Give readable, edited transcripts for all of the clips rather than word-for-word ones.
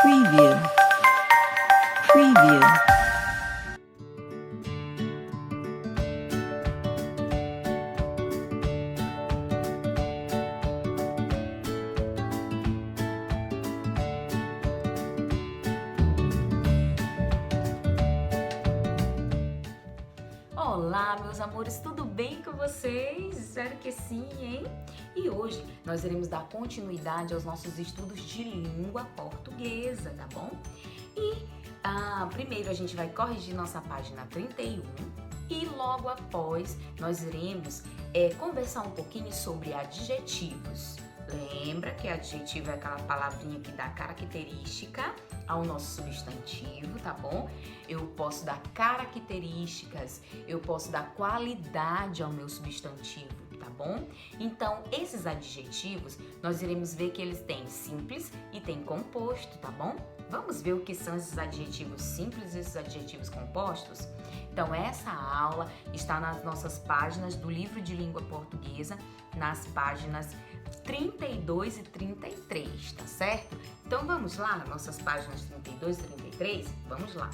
Preview. Preview. Olá, meus amores, tudo bem com vocês? Espero que sim, hein? E hoje nós iremos dar continuidade aos nossos estudos de língua portuguesa, tá bom? E primeiro a gente vai corrigir nossa página 31 e logo após nós iremos conversar um pouquinho sobre adjetivos. Lembra que adjetivo é aquela palavrinha que dá característica ao nosso substantivo, tá bom? Eu posso dar características, eu posso dar qualidade ao meu substantivo, tá bom? Então, esses adjetivos, nós iremos ver que eles têm simples e têm composto, tá bom? Vamos ver o que são esses adjetivos simples e esses adjetivos compostos? Então, essa aula está nas nossas páginas do livro de língua portuguesa, nas páginas 32 e 33, tá certo? Então vamos lá, nas nossas páginas 32 e 33? Vamos lá!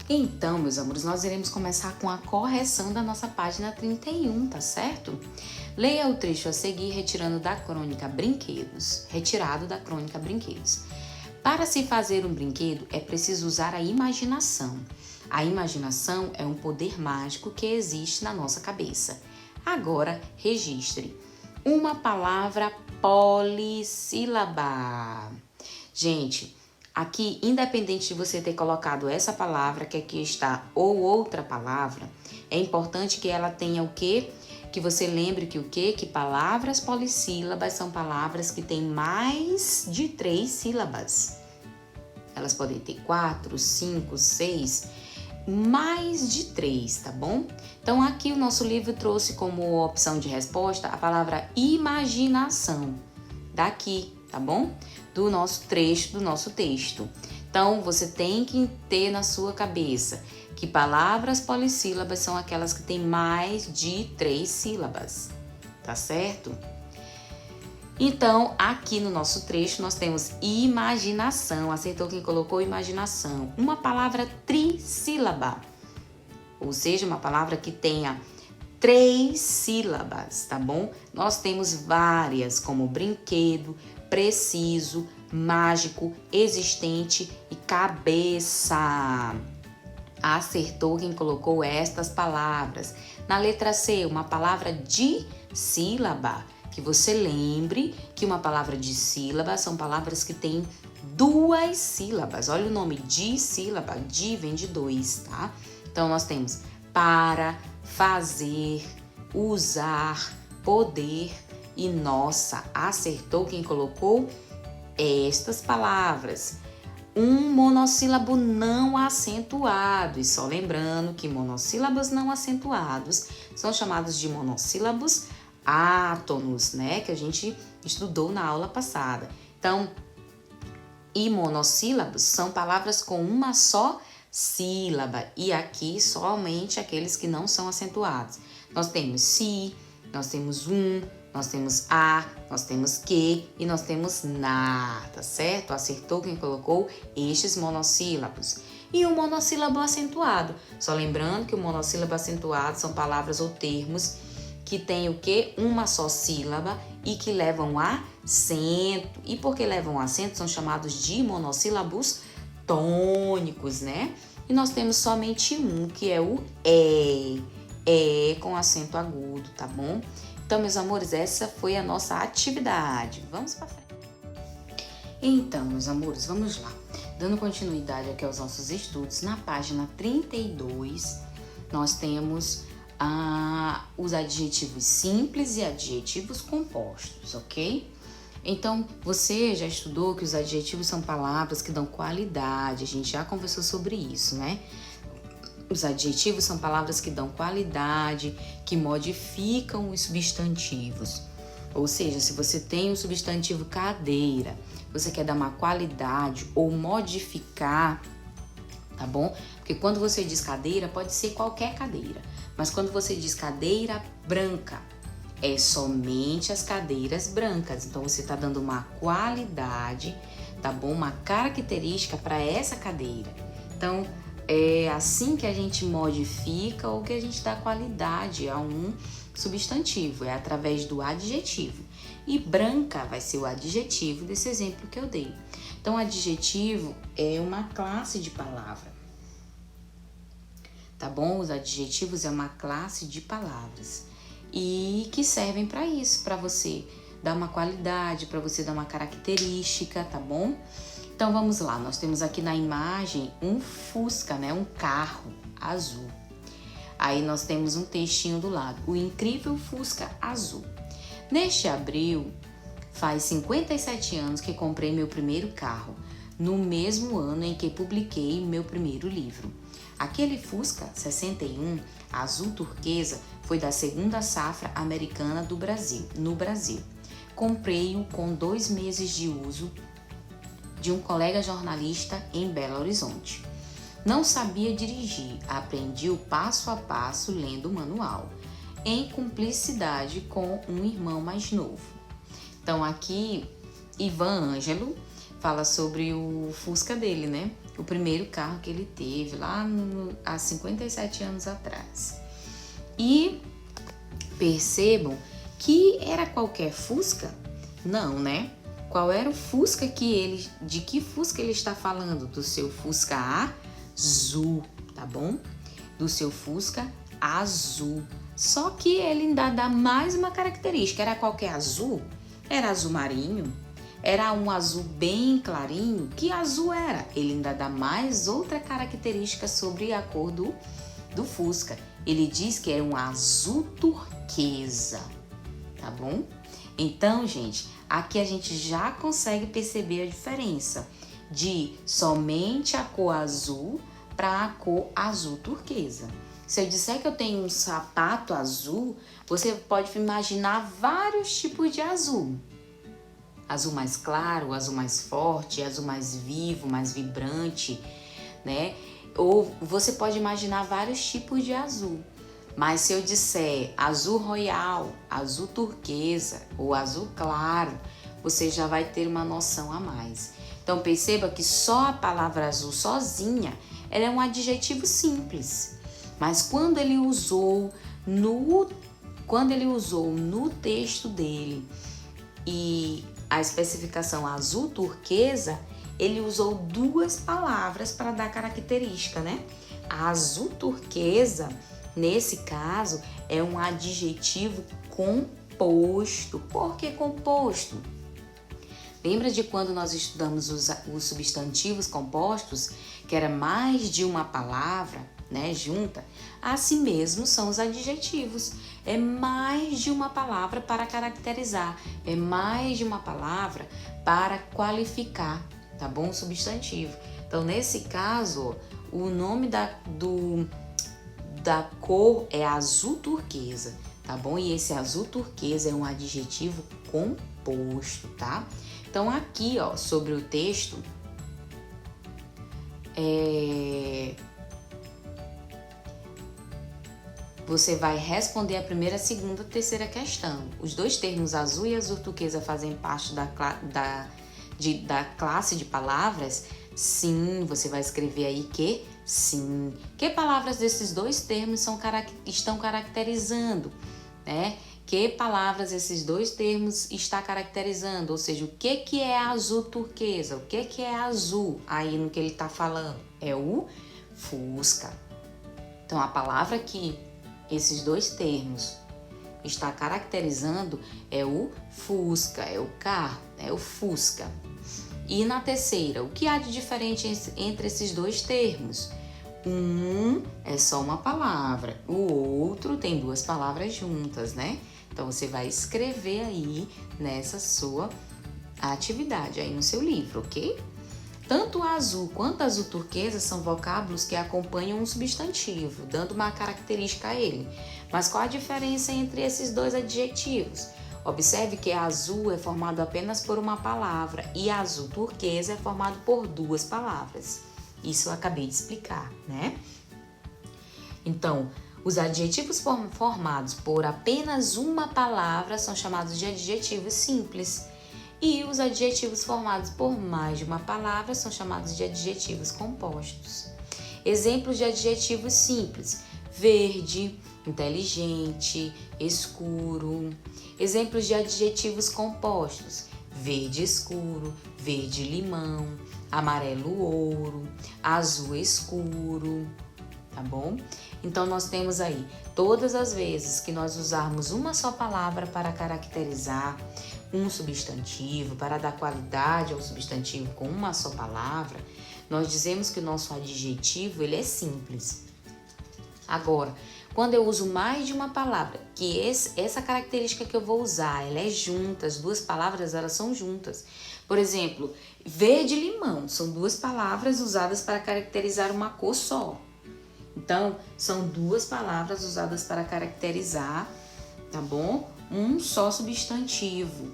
Então, meus amores, nós iremos começar com a correção da nossa página 31, tá certo? Leia o trecho a seguir retirado da crônica Brinquedos. Para se fazer um brinquedo, é preciso usar a imaginação. A imaginação é um poder mágico que existe na nossa cabeça. Agora, registre uma palavra polissílaba. Gente, aqui, independente de você ter colocado essa palavra que aqui está ou outra palavra, é importante que ela tenha o quê? Que você lembre que o quê? Que palavras polissílabas são palavras que têm mais de 3 sílabas. Elas podem ter 4, 5, 6, mais de 3, tá bom? Então, aqui o nosso livro trouxe como opção de resposta a palavra imaginação, daqui, tá bom? Do nosso trecho, do nosso texto. Então, você tem que ter na sua cabeça que palavras polissílabas são aquelas que têm mais de 3 sílabas, tá certo? Então, aqui no nosso trecho nós temos imaginação, acertou quem colocou imaginação, uma palavra trissílaba, ou seja, uma palavra que tenha 3 sílabas, tá bom? Nós temos várias, como brinquedo, preciso, mágico, existente e cabeça. Acertou quem colocou estas palavras. Na letra C, uma palavra dissílaba. Que você lembre que uma palavra dissílaba são palavras que têm 2 sílabas. Olha o nome, dissílaba, di vem de 2, tá? Então, nós temos para, fazer, usar, poder e nossa. Acertou quem colocou estas palavras. Um monossílabo não acentuado. E só lembrando que monossílabos não acentuados são chamados de monossílabos átonos, né? Que a gente estudou na aula passada. Então, e monossílabos são palavras com uma só sílaba. E aqui somente aqueles que não são acentuados. Nós temos se, nós temos nós temos a, nós temos que e nós temos na, tá certo? Acertou quem colocou estes monossílabos. E o monossílabo acentuado. Só lembrando que o monossílabo acentuado são palavras ou termos que tem o quê? Uma só sílaba e que levam acento. E porque levam acento, são chamados de monossílabos tônicos, né? E nós temos somente um, que é o é com acento agudo, tá bom? Então, meus amores, essa foi a nossa atividade. Vamos para frente. Então, meus amores, vamos lá. Dando continuidade aqui aos nossos estudos, na página 32, nós temos os adjetivos simples e adjetivos compostos, ok? Então, você já estudou que os adjetivos são palavras que dão qualidade, a gente já conversou sobre isso, né? Os adjetivos são palavras que dão qualidade, que modificam os substantivos. Ou seja, se você tem o substantivo cadeira, você quer dar uma qualidade ou modificar, tá bom? Porque quando você diz cadeira, pode ser qualquer cadeira. Mas quando você diz cadeira branca, é somente as cadeiras brancas. Então, você está dando uma qualidade, tá bom? Uma característica para essa cadeira. Então, é assim que a gente modifica ou que a gente dá qualidade a um substantivo, é através do adjetivo. E branca vai ser o adjetivo desse exemplo que eu dei. Então, adjetivo é uma classe de palavra, tá bom? Os adjetivos é uma classe de palavras e que servem para isso, para você dar uma qualidade, para você dar uma característica, tá bom? Então, vamos lá. Nós temos aqui na imagem um Fusca, né? Um carro azul. Aí nós temos um textinho do lado. O incrível Fusca azul. Neste abril, faz 57 anos que comprei meu primeiro carro, no mesmo ano em que publiquei meu primeiro livro. Aquele Fusca 61, azul turquesa, foi da segunda safra americana no Brasil. Comprei-o com 2 meses de uso de um colega jornalista em Belo Horizonte. Não sabia dirigir, aprendi o passo a passo lendo o manual, em cumplicidade com um irmão mais novo. Então aqui, Ivan Ângelo fala sobre o Fusca dele, né? O primeiro carro que ele teve lá há 57 anos atrás. E percebam que era qualquer Fusca? Não, né? Qual era o Fusca de que Fusca ele está falando? Do seu Fusca azul, tá bom? Do seu Fusca azul. Só que ele ainda dá mais uma característica. Era qualquer azul? Era azul marinho? Era um azul bem clarinho? Que azul era? Ele ainda dá mais outra característica sobre a cor do Fusca. Ele diz que era um azul turquesa, tá bom? Então, gente, aqui a gente já consegue perceber a diferença de somente a cor azul para a cor azul turquesa. Se eu disser que eu tenho um sapato azul, você pode imaginar vários tipos de azul. Azul mais claro, azul mais forte, azul mais vivo, mais vibrante, né? Ou você pode imaginar vários tipos de azul. Mas se eu disser azul royal, azul turquesa ou azul claro, você já vai ter uma noção a mais. Então perceba que só a palavra azul sozinha, ela é um adjetivo simples. Mas quando ele usou no texto dele e a especificação azul turquesa, ele usou 2 palavras para dar característica, né? A azul turquesa, nesse caso, é um adjetivo composto. Por que composto? Lembra de quando nós estudamos os substantivos compostos, que era mais de uma palavra, né, junta? Assim mesmo são os adjetivos. É mais de uma palavra para caracterizar, é mais de uma palavra para qualificar, tá bom? O substantivo. Então, nesse caso, o nome da cor é azul turquesa, tá bom? E esse azul turquesa é um adjetivo composto, tá? Então, aqui, ó, sobre o texto, você vai responder a primeira, segunda, terceira questão. Os 2 termos azul e azul turquesa fazem parte da classe de palavras? Sim, você vai escrever aí que sim. Que palavras desses 2 termos estão caracterizando, né? Que palavras esses 2 termos está caracterizando? Ou seja, o que é azul turquesa? O que é azul aí no que ele está falando? É o Fusca. Então, a palavra que esses 2 termos está caracterizando é o Fusca, é o carro, é o Fusca. E na terceira, o que há de diferente entre esses 2 termos? Um é só uma palavra, o outro tem 2 palavras juntas, né? Então, você vai escrever aí nessa sua atividade, aí no seu livro, ok? Tanto o azul quanto a azul turquesa são vocábulos que acompanham um substantivo, dando uma característica a ele. Mas qual a diferença entre esses 2 adjetivos? Observe que azul é formado apenas por uma palavra e azul turquesa é formado por 2 palavras. Isso eu acabei de explicar, né? Então, Os adjetivos formados por apenas uma palavra são chamados de adjetivos simples. E os adjetivos formados por mais de uma palavra são chamados de adjetivos compostos. Exemplos de adjetivos simples: verde, inteligente, escuro. Exemplos de adjetivos compostos: verde escuro, verde limão, amarelo ouro, azul escuro. Tá bom? Então, nós temos aí, todas as vezes que nós usarmos uma só palavra para caracterizar um substantivo, para dar qualidade ao substantivo com uma só palavra, nós dizemos que o nosso adjetivo, ele é simples. Agora, quando eu uso mais de uma palavra, que essa característica que eu vou usar, ela é junta, as duas palavras, elas são juntas. Por exemplo, verde e limão, são duas palavras usadas para caracterizar uma cor só. Então, são duas palavras usadas para caracterizar, tá bom? Um só substantivo.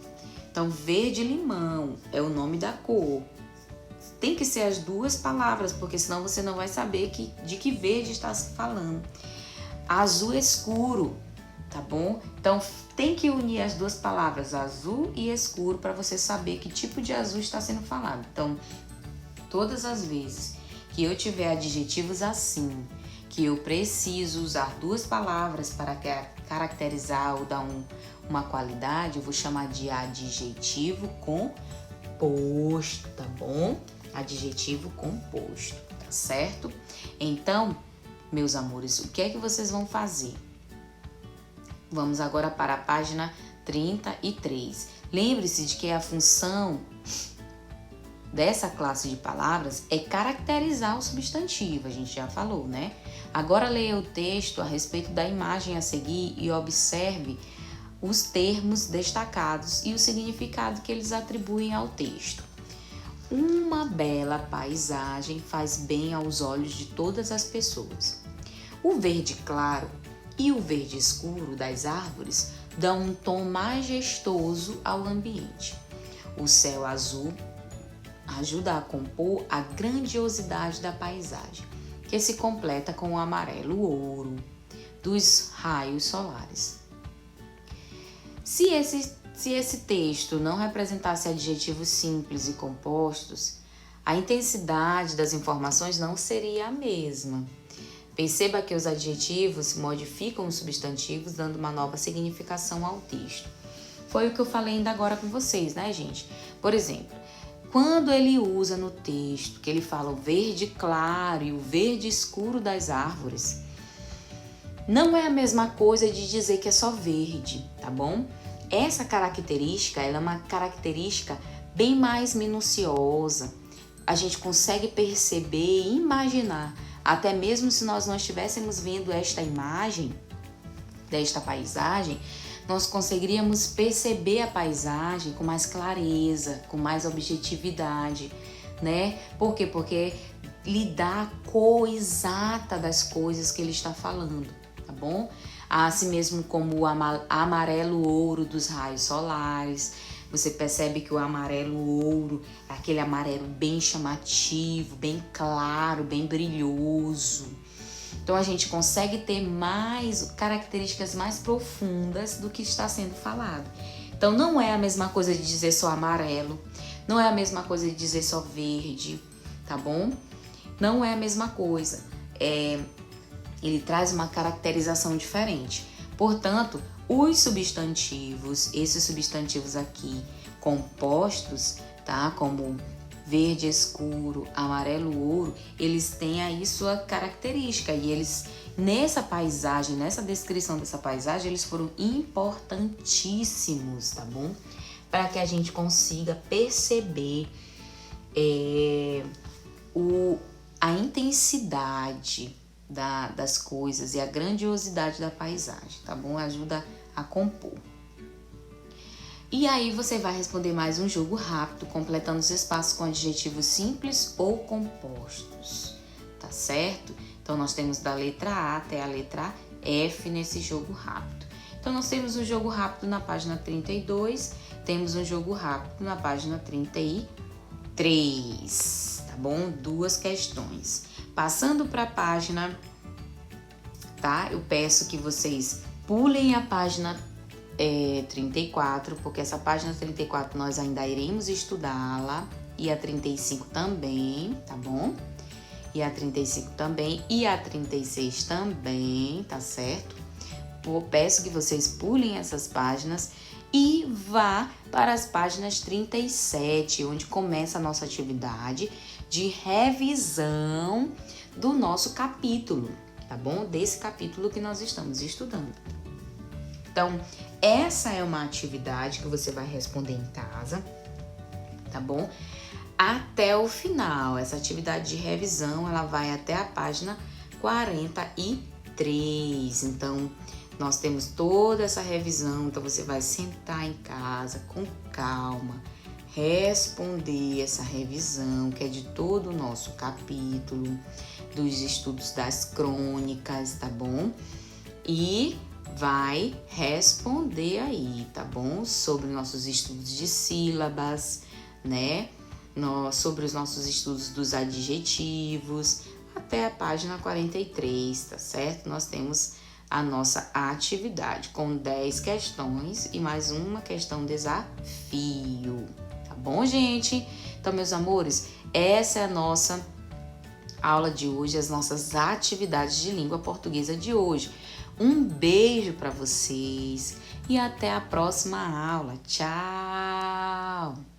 Então, verde e limão é o nome da cor. Tem que ser as duas palavras, porque senão você não vai saber de que verde está se falando. Azul escuro, tá bom? Então, tem que unir as duas palavras, azul e escuro, para você saber que tipo de azul está sendo falado. Então, todas as vezes que eu tiver adjetivos assim, que eu preciso usar duas palavras para caracterizar ou dar uma qualidade, eu vou chamar de adjetivo composto, tá bom? Adjetivo composto, tá certo? Então, meus amores, o que é que vocês vão fazer? Vamos agora para a página 33. Lembre-se de que a função dessa classe de palavras é caracterizar o substantivo, a gente já falou, né? Agora leia o texto a respeito da imagem a seguir e observe os termos destacados e o significado que eles atribuem ao texto. Uma bela paisagem faz bem aos olhos de todas as pessoas. O verde claro e o verde escuro das árvores dão um tom majestoso ao ambiente. O céu azul ajuda a compor a grandiosidade da paisagem, que se completa com o amarelo ouro dos raios solares. Se esse texto não representasse adjetivos simples e compostos, a intensidade das informações não seria a mesma. Perceba que os adjetivos modificam os substantivos, dando uma nova significação ao texto. Foi o que eu falei ainda agora com vocês, né, gente? Por exemplo, quando ele usa no texto, que ele fala o verde claro e o verde escuro das árvores, não é a mesma coisa de dizer que é só verde, tá bom? Essa característica, ela é uma característica bem mais minuciosa. A gente consegue perceber e imaginar, até mesmo se nós não estivéssemos vendo esta imagem, desta paisagem, nós conseguiríamos perceber a paisagem com mais clareza, com mais objetividade, né? Por quê? Porque lhe dá a cor exata das coisas que ele está falando, tá bom? Assim mesmo como o amarelo ouro dos raios solares. Você percebe que o amarelo ouro é aquele amarelo bem chamativo, bem claro, bem brilhoso. Então, a gente consegue ter mais características mais profundas do que está sendo falado. Então, não é a mesma coisa de dizer só amarelo, não é a mesma coisa de dizer só verde, tá bom? Não é a mesma coisa. Ele traz uma caracterização diferente. Portanto, os substantivos, esses substantivos aqui compostos, tá? Como verde escuro, amarelo ouro, eles têm aí sua característica e eles, nessa paisagem, nessa descrição dessa paisagem, eles foram importantíssimos, tá bom? Para que a gente consiga perceber a intensidade das coisas e a grandiosidade da paisagem, tá bom? Ajuda a compor. E aí você vai responder mais um jogo rápido, completando os espaços com adjetivos simples ou compostos, tá certo? Então, nós temos da letra A até a letra F nesse jogo rápido. Então, nós temos um jogo rápido na página 32, temos um jogo rápido na página 33, tá bom? Duas questões. Passando para a página tá? Eu peço que vocês pulem a página 34, porque essa página 34 nós ainda iremos estudá-la, e a 35 também, tá bom? E a 35 também, e a 36 também, tá certo? Eu peço que vocês pulem essas páginas e vá para as páginas 37, onde começa a nossa atividade de revisão do nosso capítulo, tá bom? Desse capítulo que nós estamos estudando. Então, essa é uma atividade que você vai responder em casa, tá bom? Até o final. Essa atividade de revisão, ela vai até a página 43. Então, nós temos toda essa revisão, então você vai sentar em casa com calma, responder essa revisão, que é de todo o nosso capítulo, dos estudos das crônicas, tá bom? E vai responder aí, tá bom? Sobre nossos estudos de sílabas, né? Sobre os nossos estudos dos adjetivos, até a página 43, tá certo? Nós temos a nossa atividade com 10 questões e mais uma questão desafio, tá bom, gente? Então, meus amores, essa é a nossa aula de hoje, as nossas atividades de língua portuguesa de hoje. Um beijo para vocês e até a próxima aula. Tchau!